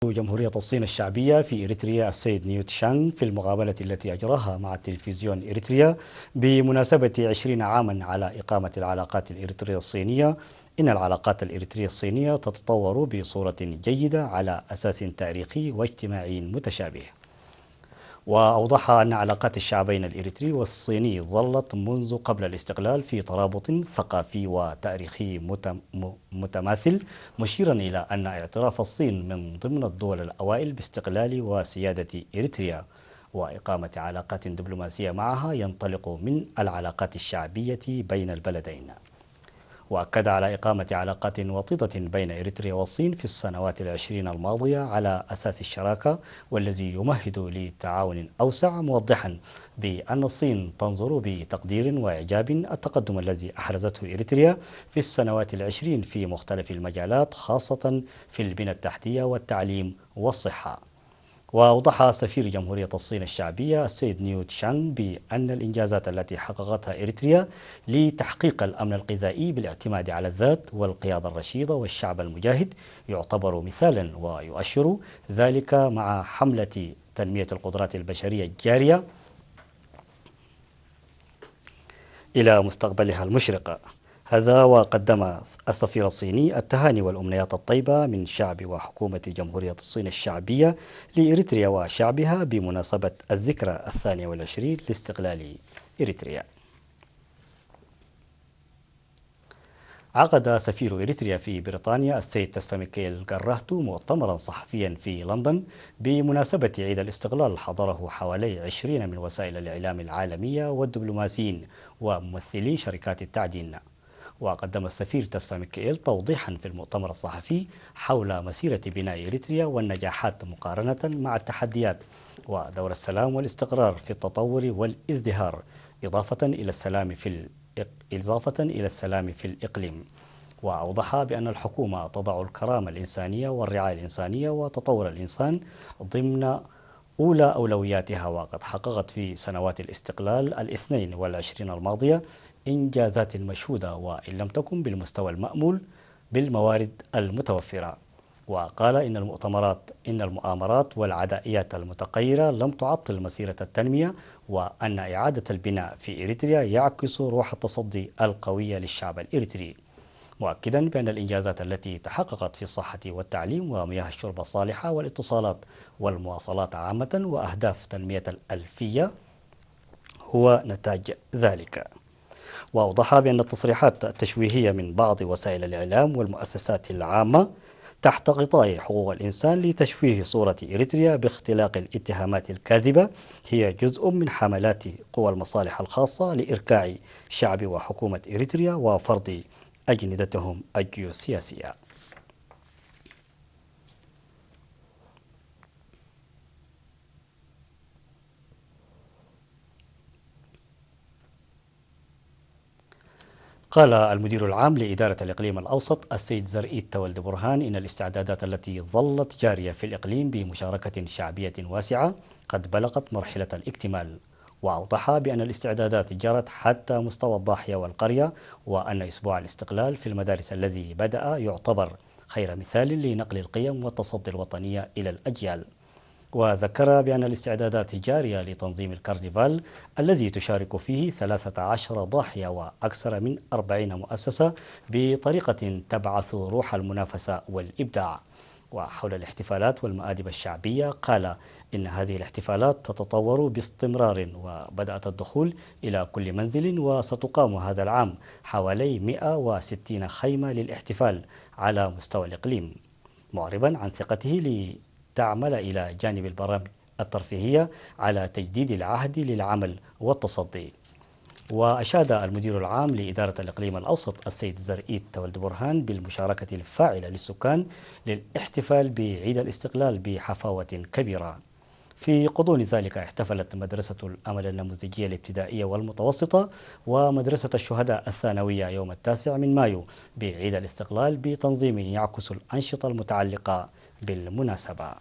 جمهورية الصين الشعبية في إريتريا السيد نيوت شانغ في المقابلة التي أجراها مع التلفزيون إريتريا بمناسبة 20 عاما على إقامة العلاقات الإريترية الصينية. إن العلاقات الإريترية الصينية تتطور بصورة جيدة على أساس تاريخي واجتماعي متشابه. وأوضح أن علاقات الشعبين الإريتري والصيني ظلت منذ قبل الاستقلال في ترابط ثقافي وتاريخي متماثل، مشيرا إلى أن اعتراف الصين من ضمن الدول الأوائل باستقلال وسيادة إريتريا وإقامة علاقات دبلوماسية معها ينطلق من العلاقات الشعبية بين البلدين. وأكد على إقامة علاقات وطيدة بين إريتريا والصين في السنوات العشرين الماضية على أساس الشراكة، والذي يمهد لتعاون أوسع، موضحا بأن الصين تنظر بتقدير وإعجاب التقدم الذي أحرزته إريتريا في السنوات العشرين في مختلف المجالات، خاصة في البنى التحتية والتعليم والصحة. وأوضح سفير جمهورية الصين الشعبية السيد نيوت شانغ بأن الإنجازات التي حققتها إريتريا لتحقيق الأمن الغذائي بالاعتماد على الذات والقيادة الرشيدة والشعب المجاهد يعتبر مثالا، ويؤشر ذلك مع حملة تنمية القدرات البشرية الجارية إلى مستقبلها المشرق. هذا وقدم السفير الصيني التهاني والأمنيات الطيبة من شعب وحكومة جمهورية الصين الشعبية لإريتريا وشعبها بمناسبة الذكرى 22 لاستقلال إريتريا. عقد سفير إريتريا في بريطانيا السيد تسفميكيل قراهتو مؤتمرا صحفيا في لندن بمناسبة عيد الاستقلال، حضره حوالي 20 من وسائل الإعلام العالمية والدبلوماسيين وممثلي شركات التعدين. وقدم السفير تسفميكيل توضيحا في المؤتمر الصحفي حول مسيرة بناء إريتريا والنجاحات مقارنة مع التحديات، ودور السلام والاستقرار في التطور والازدهار، إضافة إلى السلام في الإقليم. وأوضح بأن الحكومة تضع الكرامة الإنسانية والرعاية الإنسانية وتطور الإنسان ضمن أولى أولوياتها، وقد حققت في سنوات الاستقلال 22 الماضية إنجازات مشهودة، وإن لم تكن بالمستوى المأمول بالموارد المتوفرة. وقال إن المؤامرات والعدائيات المتقيرة لم تعطل مسيرة التنمية، وأن إعادة البناء في إريتريا يعكس روح التصدي القوية للشعب الإريتري، مؤكدا بأن الإنجازات التي تحققت في الصحة والتعليم ومياه الشرب الصالحة والاتصالات والمواصلات عامة وأهداف تنمية الألفية هو نتاج ذلك. وأوضح بأن التصريحات التشويهية من بعض وسائل الإعلام والمؤسسات العامة تحت غطاء حقوق الإنسان لتشويه صورة إريتريا باختلاق الاتهامات الكاذبة هي جزء من حملات قوى المصالح الخاصة لإركاع شعب وحكومة إريتريا وفرض أجندتهم الجيوسياسية. قال المدير العام لإدارة الإقليم الأوسط السيد زرئيت تولد برهان إن الاستعدادات التي ظلت جارية في الإقليم بمشاركة شعبية واسعة قد بلغت مرحلة الاكتمال. وأوضح بأن الاستعدادات جرت حتى مستوى الضاحية والقرية، وأن أسبوع الاستقلال في المدارس الذي بدأ يعتبر خير مثال لنقل القيم والتصدي الوطنية إلى الأجيال. وذكر بأن الاستعدادات جارية لتنظيم الكرنفال الذي تشارك فيه 13 ضاحية وأكثر من 40 مؤسسة بطريقة تبعث روح المنافسة والإبداع. وحول الاحتفالات والمآدب الشعبية قال إن هذه الاحتفالات تتطور باستمرار، وبدأت الدخول إلى كل منزل، وستقام هذا العام حوالي 160 خيمة للاحتفال على مستوى الإقليم، معربا عن ثقته تعمل إلى جانب البرامج الترفيهية على تجديد العهد للعمل والتصدي. وأشاد المدير العام لإدارة الإقليم الأوسط السيد زرئيت تولد برهان بالمشاركة الفاعلة للسكان للاحتفال بعيد الاستقلال بحفاوة كبيرة. في غضون ذلك احتفلت مدرسة الأمل النموذجية الابتدائية والمتوسطة ومدرسة الشهداء الثانوية يوم 9 من مايو بعيد الاستقلال بتنظيم يعكس الأنشطة المتعلقة بالمناسبة.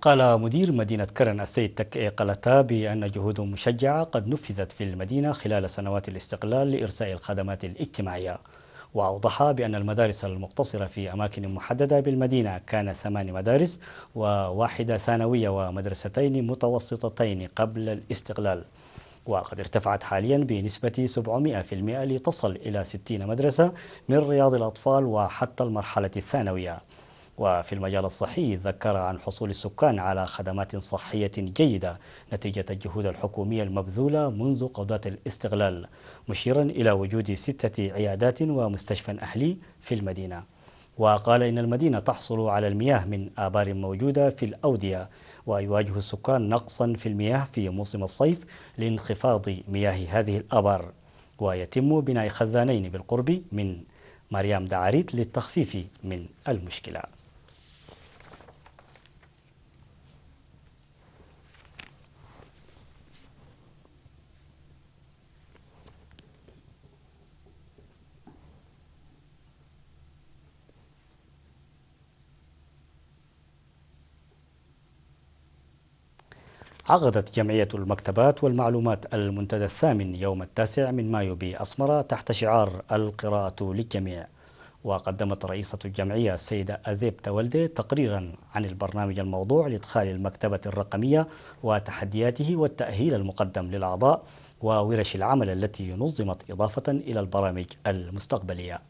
قال مدير مدينة كرن السيد تكئي قلتا بأن جهود مشجعة قد نفذت في المدينة خلال سنوات الاستقلال لإرساء الخدمات الاجتماعية، وأوضح بأن المدارس المقتصرة في أماكن محددة بالمدينة كان 8 مدارس وواحدة ثانوية ومدرستين متوسطتين قبل الاستقلال، وقد ارتفعت حاليا بنسبة 700% لتصل إلى 60 مدرسة من رياض الأطفال وحتى المرحلة الثانوية. وفي المجال الصحي ذكر عن حصول السكان على خدمات صحية جيدة نتيجة الجهود الحكومية المبذولة منذ قضاة الاستقلال، مشيرا إلى وجود 6 عيادات ومستشفى أهلي في المدينة. وقال إن المدينة تحصل على المياه من آبار موجودة في الأودية، ويواجه السكان نقصا في المياه في موسم الصيف لانخفاض مياه هذه الآبار، ويتم بناء خزانين بالقرب من مريم دعاريت للتخفيف من المشكلة. عقدت جمعية المكتبات والمعلومات المنتدى الثامن يوم 9 من مايو بأسمرة تحت شعار القراءة للجميع، وقدمت رئيسة الجمعية السيدة أذيب تولدي تقريرا عن البرنامج الموضوع لإدخال المكتبة الرقمية وتحدياته والتأهيل المقدم للأعضاء وورش العمل التي نظمت إضافة إلى البرامج المستقبلية.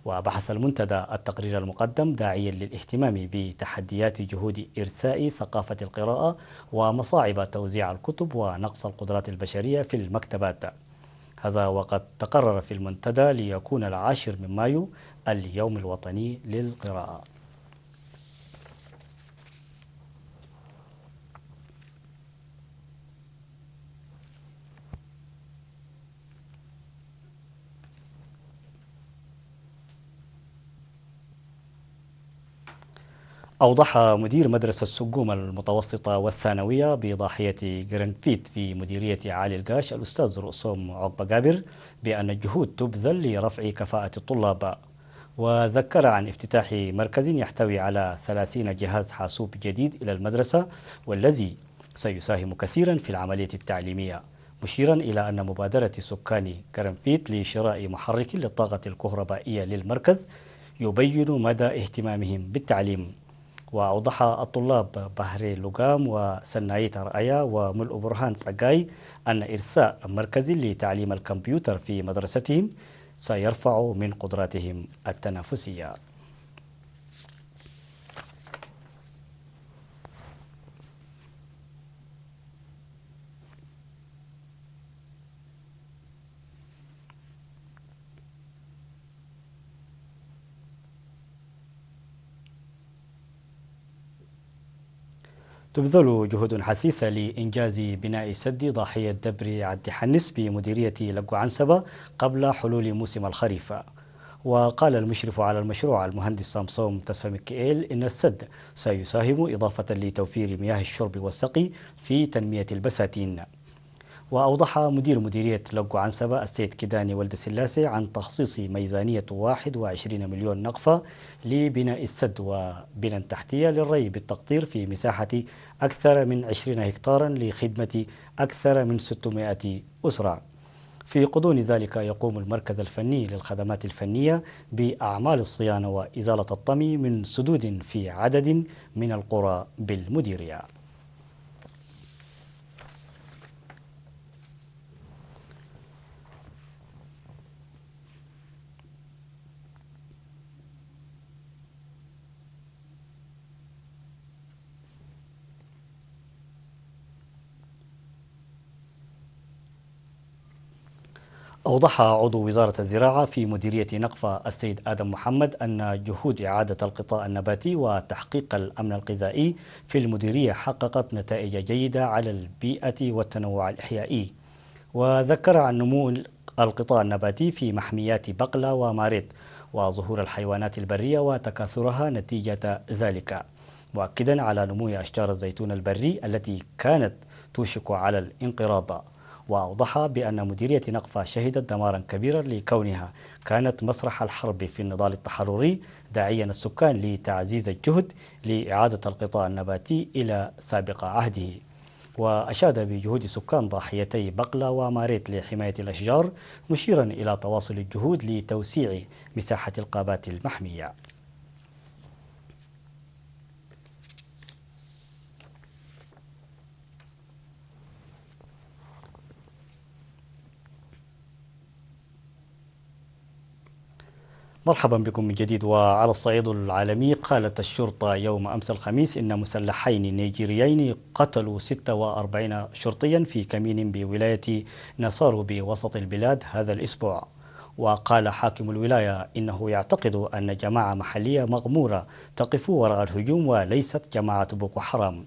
وبحث المنتدى التقرير المقدم داعيا للاهتمام بتحديات جهود إرثاء ثقافة القراءة ومصاعب توزيع الكتب ونقص القدرات البشرية في المكتبات. هذا وقد تقرر في المنتدى ليكون 10 من مايو اليوم الوطني للقراءة. أوضح مدير مدرسة السقوم المتوسطة والثانوية بضاحية جرنفيت في مديرية عالي القاش الأستاذ رؤسوم عقبة جابر بأن الجهود تبذل لرفع كفاءة الطلاب، وذكر عن افتتاح مركز يحتوي على 30 جهاز حاسوب جديد إلى المدرسة والذي سيساهم كثيرا في العملية التعليمية، مشيرا إلى أن مبادرة سكان كرنفيت لشراء محرك للطاقة الكهربائية للمركز يبين مدى اهتمامهم بالتعليم. وأوضح الطلاب بحري لقام وسنايت رأيا وملء برهان سقاي أن إرساء مركز لتعليم الكمبيوتر في مدرستهم سيرفع من قدراتهم التنافسية. تبذل جهود حثيثة لإنجاز بناء سد ضاحية دبر عد حنس بمديرية لقو عنسبة قبل حلول موسم الخريف. وقال المشرف على المشروع المهندس سامسون تسفى مكيئيل إن السد سيساهم إضافة لتوفير مياه الشرب والسقي في تنمية البساتين. وأوضح مدير مديرية لقو عنسبة السيد كداني ولد سلاسي عن تخصيص ميزانية 21 مليون نقفة لبناء السد وبنى تحتية للري بالتقطير في مساحة أكثر من 20 هكتارا لخدمة أكثر من 600 أسرة. في غضون ذلك يقوم المركز الفني للخدمات الفنية بأعمال الصيانة وإزالة الطمي من سدود في عدد من القرى بالمديرية. أوضح عضو وزارة الزراعة في مديرية نقفة السيد آدم محمد أن جهود إعادة الغطاء النباتي وتحقيق الأمن الغذائي في المديرية حققت نتائج جيدة على البيئة والتنوع الإحيائي، وذكر عن نمو الغطاء النباتي في محميات بقلة وماريت وظهور الحيوانات البرية وتكاثرها نتيجة ذلك، مؤكدا على نمو أشجار الزيتون البري التي كانت توشك على الانقراض. وأوضح بأن مديرية نقفة شهدت دمارا كبيرا لكونها كانت مسرح الحرب في النضال التحرري، داعيا السكان لتعزيز الجهد لإعادة الغطاء النباتي إلى سابق عهده. وأشاد بجهود سكان ضاحيتي بقلة وماريت لحماية الأشجار، مشيرا إلى تواصل الجهود لتوسيع مساحة الغابات المحمية. مرحبا بكم من جديد. وعلى الصعيد العالمي، قالت الشرطة يوم أمس الخميس إن مسلحين نيجيريين قتلوا 46 شرطيا في كمين بولاية ناسارو بوسط البلاد هذا الأسبوع. وقال حاكم الولاية إنه يعتقد أن جماعة محلية مغمورة تقف وراء الهجوم وليست جماعة بوكو حرام.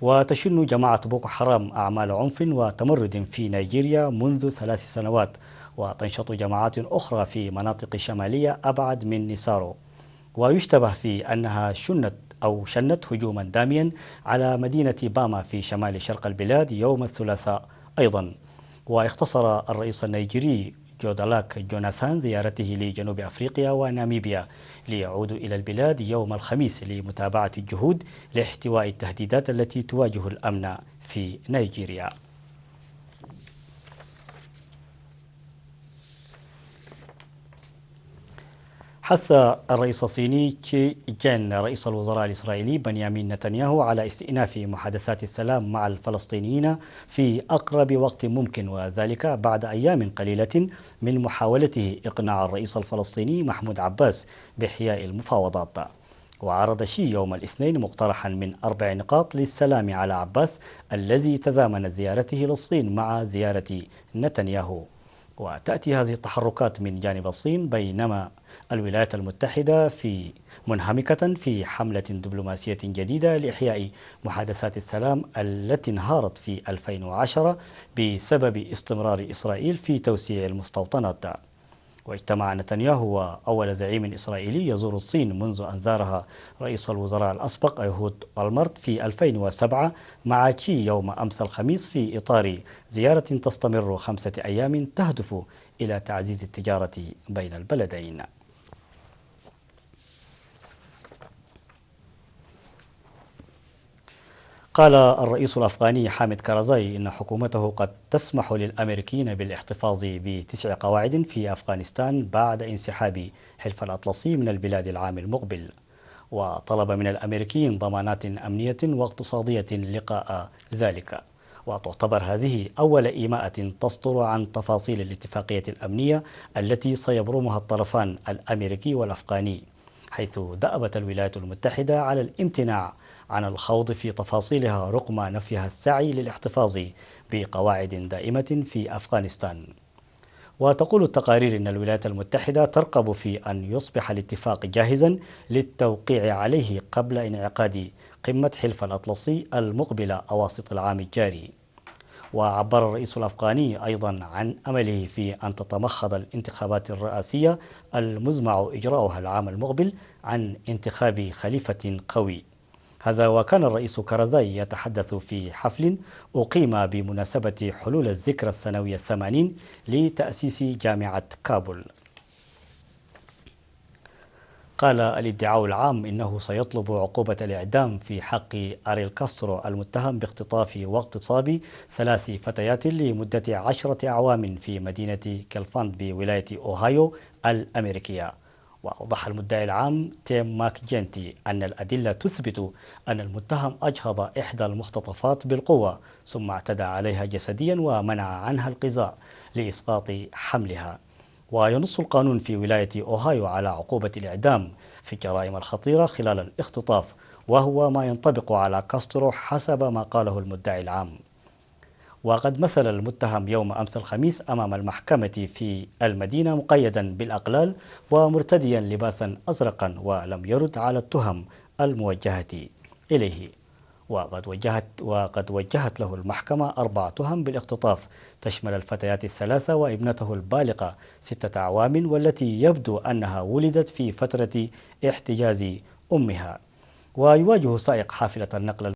وتشن جماعة بوكو حرام أعمال عنف وتمرد في نيجيريا منذ 3 سنوات، وتنشط جماعات أخرى في مناطق شمالية أبعد من نيسارو. ويشتبه في أنها شنت هجوما داميا على مدينة باما في شمال شرق البلاد يوم الثلاثاء أيضا. واختصر الرئيس النيجيري جودالاك جوناثان زيارته لجنوب أفريقيا وناميبيا ليعود إلى البلاد يوم الخميس لمتابعة الجهود لاحتواء التهديدات التي تواجه الأمن في نيجيريا. حث الرئيس الصيني تشي جين رئيس الوزراء الإسرائيلي بنيامين نتنياهو على استئناف محادثات السلام مع الفلسطينيين في أقرب وقت ممكن، وذلك بعد أيام قليلة من محاولته إقناع الرئيس الفلسطيني محمود عباس بإحياء المفاوضات. وعرض شي يوم الاثنين مقترحا من 4 نقاط للسلام على عباس الذي تزامنت زيارته للصين مع زيارة نتنياهو. وتأتي هذه التحركات من جانب الصين بينما الولايات المتحدة منهمكة في حملة دبلوماسية جديدة لإحياء محادثات السلام التي انهارت في 2010 بسبب استمرار إسرائيل في توسيع المستوطنات. واجتمع نتنياهو وأول زعيم إسرائيلي يزور الصين منذ أن زارها رئيس الوزراء الأسبق أيهود أولمرت في 2007 مع تشي يوم أمس الخميس في إطار زيارة تستمر 5 أيام تهدف إلى تعزيز التجارة بين البلدين. قال الرئيس الأفغاني حامد كارزاي إن حكومته قد تسمح للأمريكيين بالاحتفاظ ب9 قواعد في أفغانستان بعد انسحاب حلف الأطلسي من البلاد العام المقبل. وطلب من الأمريكيين ضمانات أمنية واقتصادية لقاء ذلك. وتعتبر هذه أول إيماءة تصدر عن تفاصيل الاتفاقية الأمنية التي سيبرمها الطرفان الأمريكي والأفغاني، حيث دأبت الولايات المتحدة على الامتناع عن الخوض في تفاصيلها رغم نفيها السعي للاحتفاظ بقواعد دائمة في أفغانستان. وتقول التقارير أن الولايات المتحدة ترغب في أن يصبح الاتفاق جاهزا للتوقيع عليه قبل انعقاد قمة حلف الأطلسي المقبلة أواسط العام الجاري. وعبر الرئيس الأفغاني أيضا عن أمله في أن تتمخض الانتخابات الرئاسية المزمع إجراؤها العام المقبل عن انتخاب خليفة قوي. هذا وكان الرئيس كارزاي يتحدث في حفل أقيم بمناسبة حلول الذكرى السنوية 80 لتأسيس جامعة كابول. قال الادعاء العام إنه سيطلب عقوبة الإعدام في حق أريل كاسترو المتهم باختطاف واغتصاب 3 فتيات لمدة 10 أعوام في مدينة كالفاند بولاية أوهايو الأمريكية. وأوضح المدعي العام تيم ماك جينتي أن الأدلة تثبت أن المتهم أجهض إحدى المختطفات بالقوة ثم اعتدى عليها جسديا ومنع عنها القضاء لإسقاط حملها. وينص القانون في ولاية أوهايو على عقوبة الإعدام في الجرائم الخطيرة خلال الاختطاف، وهو ما ينطبق على كاسترو حسب ما قاله المدعي العام. وقد مثل المتهم يوم أمس الخميس أمام المحكمة في المدينة مقيدا بالأقلال ومرتديا لباسا أزرقا، ولم يرد على التهم الموجهة إليه. وقد وجهت له المحكمة 4 تهم بالاختطاف تشمل الفتيات ال3 وابنته البالغة 6 أعوام، والتي يبدو أنها ولدت في فترة احتجاز أمها. ويواجه سائق حافلة النقل